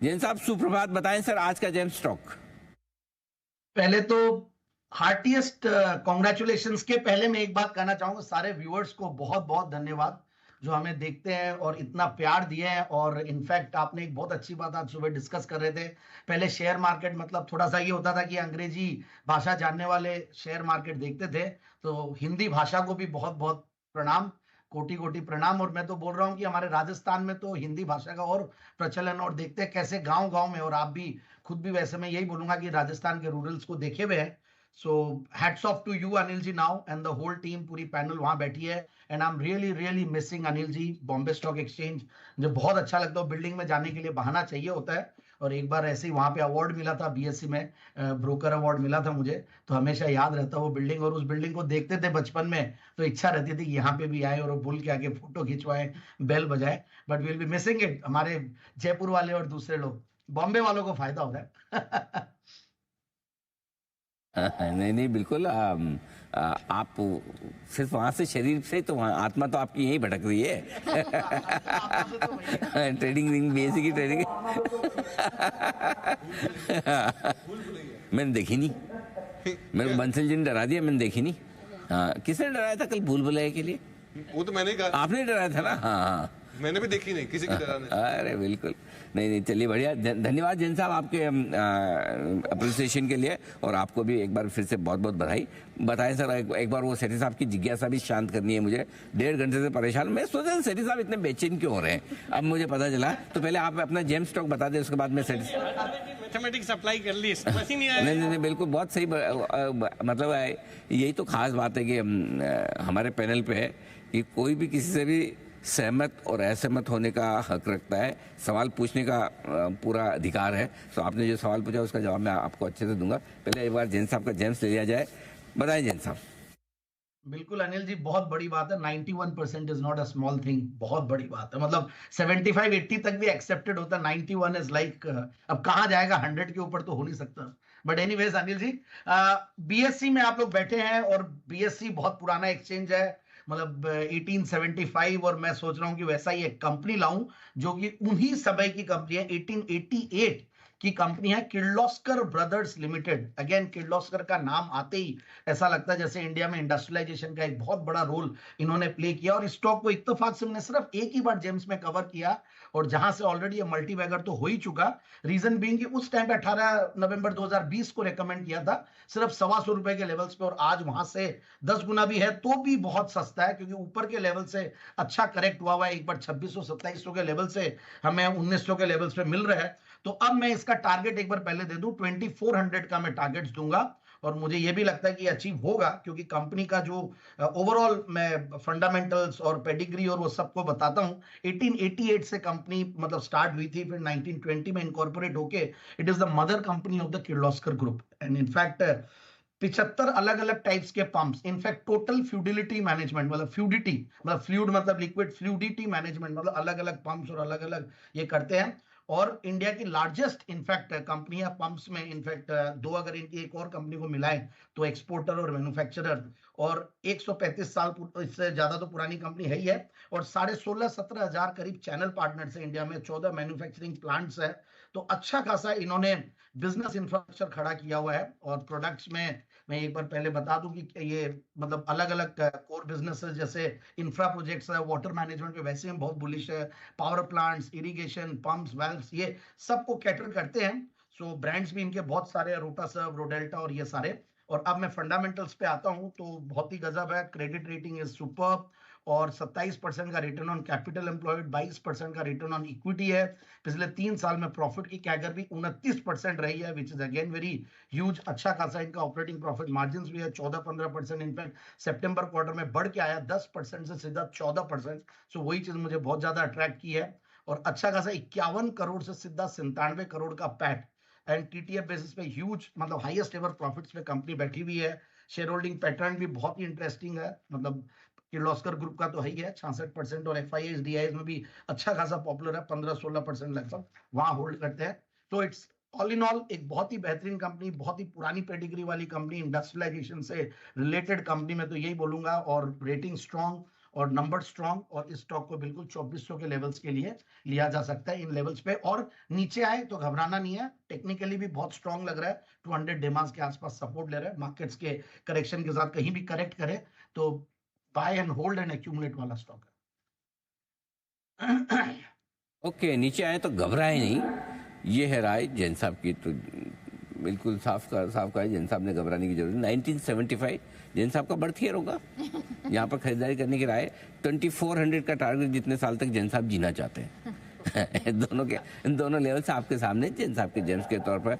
जैन साहब सुप्रभात, बताएं सर आज का जेम स्टॉक। पहले तो हार्टिएस्ट कॉन्ग्रेचुलेशंस के पहले मैं एक बात कहना चाहूंगा, सारे व्यूअर्स को बहुत बहुत धन्यवाद जो हमें देखते हैं और इतना प्यार दिए हैं। और इनफैक्ट आपने एक बहुत अच्छी बात आज सुबह डिस्कस कर रहे थे, पहले शेयर मार्केट मतलब थोड़ा सा ये होता था कि अंग्रेजी भाषा जानने वाले शेयर मार्केट देखते थे, तो हिंदी भाषा को भी बहुत बहुत प्रणाम, कोटि कोटि प्रणाम। और मैं तो बोल रहा हूँ कि हमारे राजस्थान में तो हिंदी भाषा का और प्रचलन, और देखते हैं कैसे गांव गांव में, और आप भी खुद भी, वैसे मैं यही बोलूंगा कि राजस्थान के रूरल्स को देखे हुए हैं। So hats off to you Anil ji now and the whole team, पूरी पैनल वहां बैठी है। And I am really really missing Anil ji, Bombay stock exchange मुझे बहुत अच्छा लगता है। बिल्डिंग में जाने के लिए बहाना चाहिए होता है, और एक बार ऐसे ही वहां पे अवार्ड मिला था बीएससी में, ब्रोकर अवार्ड मिला था मुझे, तो हमेशा याद रहता वो बिल्डिंग। और उस बिल्डिंग को देखते थे बचपन में, तो इच्छा रहती थी कि यहाँ पे भी आए और वो बुल के आके फोटो खिंचवाए, बेल बजाए। But will be missing it, हमारे जयपुर वाले और दूसरे लोग, बॉम्बे वालों को फायदा हो रहा है। नहीं नहीं बिल्कुल, आप सिर्फ वहां से शरीर से, तो वहाँ आत्मा तो आपकी यहीं भटक रही है। ट्रेडिंग रिंग, बीएससी की ट्रेडिंग। मैंने देखी नहीं, मेरे को बंसल जी ने डरा दिया, मैंने देखी नहीं। हाँ, किसने डराया था कल भूल भुलैया के लिए? वो तो मैंने ही कहा, आपने डराया था ना? हाँ हाँ, मैंने भी देखी नहीं, किसी की तरह नहीं। अरे बिल्कुल, नहीं नहीं, चलिए बढ़िया। धन्यवाद जैन साहब आपके अप्रिसिएशन के लिए, और आपको भी एक बार फिर से बहुत बहुत बधाई। बताएं सर, एक बार वो सेठी साहब की जिज्ञासा भी शांत करनी है मुझे, 1.5 घंटे से परेशान। मैं सोचा सेठी साहब इतने बेचैन क्यों हो रहे हैं, अब मुझे पता चला। तो पहले आप अपना जेम स्टॉक बता दें, उसके बाद मैं सेठी। मैथमेटिक्स अप्लाई कर ली, समझ ही नहीं आया। नहीं नहीं बिल्कुल, बहुत सही। मतलब यही तो खास बात है कि हमारे पैनल पे है कि कोई भी किसी से भी सहमत और असहमत होने का हक रखता है, सवाल पूछने का पूरा अधिकार है। तो आपने जो सवाल पूछा उसका जवाब मैं आपको अच्छे से दूंगा। पहले एक बार जैन साहब का जेम्स ले लिया जाए। बताएं जैन साहब। बिल्कुल अनिल जी, बहुत बड़ी बात है। 91% is not a small thing, बहुत बड़ी बात है। मतलब 75-80 तक भी एक्सेप्टेड होता, 91 इज लाइक, अब कहाँ जाएगा, 100 के ऊपर तो हो नहीं सकता। But anyways Anil ji, BSC में आप लोग बैठे हैं, और बीएससी बहुत पुराना एक्सचेंज है, मतलब 1875, और मैं सोच रहा हूं कि वैसा ही एक कंपनी लाऊं जो कि उन्हीं समय की कंपनी है, 1888 की कंपनी है, Kirloskar brothers limited. Again Kirloskar का नाम आते ही ऐसा लगता है जैसे इंडिया में इंडस्ट्रियलाइजेशन का एक बहुत बड़ा रोल इन्होंने प्ले किया। और स्टॉक को इत्तेफाक से मैंने सिर्फ एक ही बार जेम्स में कवर किया, और जहां से ऑलरेडी ये मल्टी बैगर तो हो ही चुका। रीजन बीइंग कि उस टाइम पे 18 नवंबर 2020 को रेकमेंड किया था सिर्फ 125 रुपए के लेवल्स पे, और आज वहां से 10 गुना भी है तो भी बहुत सस्ता है, क्योंकि ऊपर के लेवल से अच्छा करेक्ट हुआ है। एक बार 2600-2700 के लेवल से हमें 1900 के लेवल्स पे मिल रहा है। तो अब मैं इसका टारगेट एक बार पहले दे दूं, 2400 का मैं टारगेट्स दूंगा, और मुझे यह भी लगता है कि अचीव होगा, क्योंकि कंपनी का जो ओवरऑल मैं फंडामेंटल्स और पेडिग्री और वो सबको बताता हूं। 1888 से कंपनी मतलब स्टार्ट हुई थी, फिर 1920 में इनकॉर्पोरेट होके it is the mother company of the Kirloskar group. And in fact 75 अलग अलग टाइप्स के पंप्स, इनफैक्ट टोटल फ्लूडिलिटी मैनेजमेंट, मतलब फ्लूडिटी मतलब फ्लूइड मतलब लिक्विड, फ्लूडिटी मैनेजमेंट मतलब अलग अलग पंप्स और अलग अलग ये करते हैं। और इंडिया की लार्जेस्ट इनफैक्ट कंपनी है पंप्स में। इनफैक्ट दो अगर इनकी एक और कंपनी को मिलाए तो एक्सपोर्टर और मैन्युफैक्चरर। और 135 साल इससे ज्यादा तो पुरानी कंपनी है ही है, और 16,500-17 हजार करीब चैनल पार्टनर्स है इंडिया में, 14 मैन्युफैक्चरिंग प्लांट्स है। तो अच्छा खासा इन्होंने बिजनेस इंफ्रास्ट्रक्चर खड़ा किया हुआ है। और प्रोडक्ट्स में मैं एक बार पहले बता दूं कि ये मतलब अलग अलग कोर बिजनेसेस, जैसे इंफ्रा प्रोजेक्ट्स है, वाटर मैनेजमेंट पे वैसे हम बहुत बुलिश है, power plants, irrigation, pumps, valves, ये सबको कैटर करते हैं। सो ब्रांड्स भी इनके बहुत सारे, रोटासर्व, रोडेल्टा और ये सारे। और अब मैं फंडामेंटल्स पे आता हूं तो बहुत ही गजब है। क्रेडिट रेटिंग इज सुपर, और 27% का रिटर्न ऑन कैपिटल एम्प्लॉयड, 22% का रिटर्न ऑन इक्विटी है। पिछले 3 साल में प्रॉफिट की कैगर भी 29% रही है, which is again very huge. अच्छा खासा इनका ऑपरेटिंग प्रॉफिट मार्जिन भी है 14-15%। इनफैक्ट सितंबर क्वार्टर में बढ़ के आया 10% से सीधा 14%। सो वही चीज मुझे बहुत ज्यादा अट्रैक्ट की है। और अच्छा खासा 51 करोड़ से सीधा 97 करोड़ का पैट, एंड टीटीएफ बेसिस पे ह्यूज मतलब हाईएस्ट एवर प्रॉफिट्स पे कंपनी बैठी हुई है। शेयर होल्डिंग पैटर्न भी बहुत ही इंटरेस्टिंग है, मतलब किर्लोस्कर ग्रुप का तो है ही है 66%, और एफआईआई डीआईएस में भी अच्छा खासा पॉपुलर है, 15-16% लगभग वहां होल्ड करते हैं। तो इट्स ऑल इन ऑल एक बहुत ही बेहतरीन कंपनी, बहुत ही पुरानी पेडिग्री वाली कंपनी, इंडस्ट्रियलाइजेशन से रिलेटेड कंपनी में तो यही बोलूंगा। और रेटिंग स्ट्रॉन्ग, और नंबर स्ट्रॉन्ग, और इस स्टॉक को बिल्कुल 2400 के लेवल्स के लिए लिया जा सकता है इन लेवल्स पे, और नीचे आए तो घबराना नहीं है। टेक्निकली भी बहुत स्ट्रॉन्ग लग रहा है, 200 डिमांड्स के आसपास सपोर्ट ले रहा है। मार्केट्स के करेक्शन के साथ कहीं भी करेक्ट करे तो buy and hold and accumulate वाला स्टॉक है। ओके, नीचे आए तो घबराए नहीं, ये है राय जैन साहब की। तो बिल्कुल साफ कहा जैन साहब ने, घबराने की जरूरत नहीं। 1975 जैन साहब का बर्थ ईयर होगा। यहाँ पर खरीदारी करने की राय। 2400 का टारगेट जितने साल तक जैन साहब जीना चाहते हैं। दोनों लेवल्स आपके सामने जैन साहब के जेम्स के तौर पर